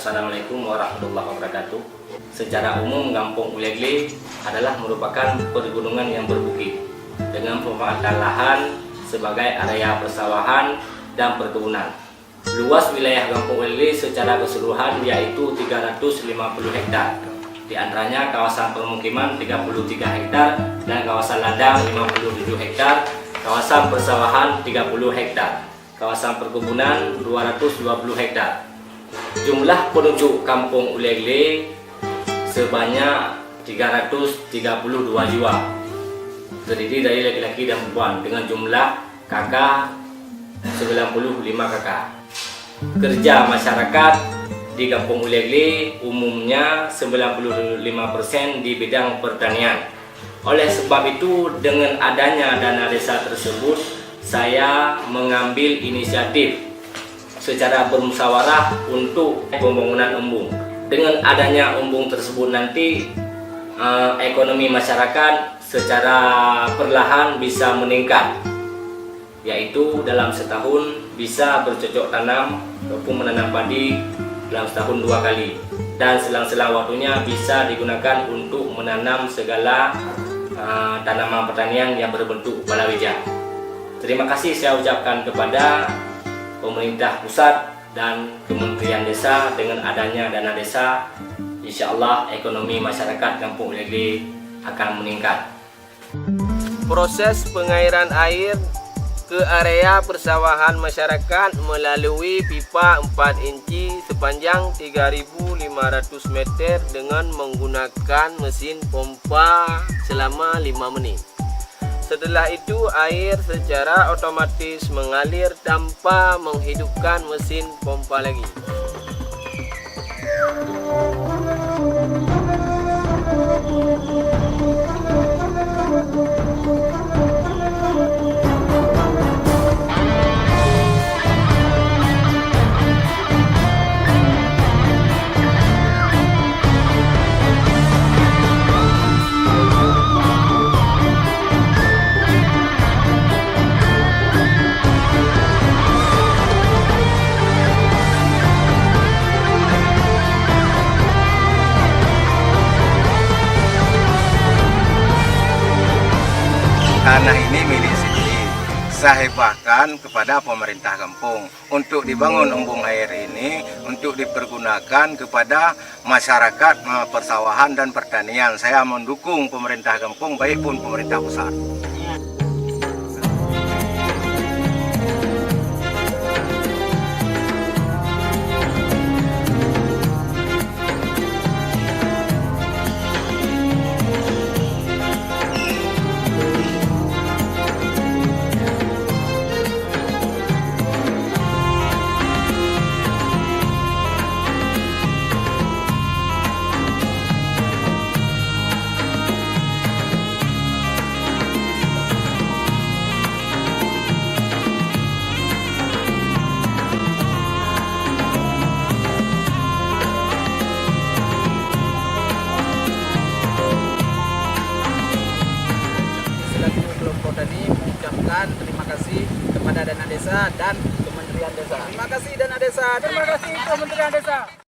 Assalamualaikum warahmatullahi wabarakatuh. Secara umum, Kampung Ulegle adalah merupakan pergunungan yang berbukit dengan pemanfaatan lahan sebagai area persawahan dan perkebunan. Luas wilayah Kampung Ulegle secara keseluruhan yaitu 350 hektar. Di antaranya kawasan permukiman 33 hektar dan kawasan ladang 57 hektar, kawasan persawahan 30 hektar, kawasan perkebunan 220 hektar. Jumlah penduduk Kampung Ulegle sebanyak 332 jiwa, terdiri dari laki-laki dan perempuan dengan jumlah kakak 95 kakak. Kerja masyarakat di Kampung Ulegle umumnya 95% di bidang pertanian. Oleh sebab itu, dengan adanya dana desa tersebut, saya mengambil inisiatif secara bermusyawarah untuk pembangunan embung. Dengan adanya embung tersebut nanti ekonomi masyarakat secara perlahan bisa meningkat, yaitu dalam setahun bisa bercocok tanam ataupun menanam padi dalam setahun 2 kali, dan selang-selang waktunya bisa digunakan untuk menanam segala tanaman pertanian yang berbentuk palawija. Terima kasih saya ucapkan kepada pemerintah pusat dan Kementerian Desa. Dengan adanya dana desa, insya Allah ekonomi masyarakat Kampung Ulegle akan meningkat. Proses pengairan air ke area persawahan masyarakat melalui pipa 4 inci sepanjang 3.500 meter dengan menggunakan mesin pompa selama 5 menit. Setelah itu air secara otomatis mengalir tanpa menghidupkan mesin pompa lagi. Tanah ini milik sendiri. Saya hibahkan kepada pemerintah kampung untuk dibangun embung air ini untuk dipergunakan kepada masyarakat persawahan dan pertanian. Saya mendukung pemerintah kampung baik pun pemerintah pusat. Terima kasih kepada Dana Desa dan Kementerian Desa. Terima kasih Dana Desa, terima kasih Kementerian Desa.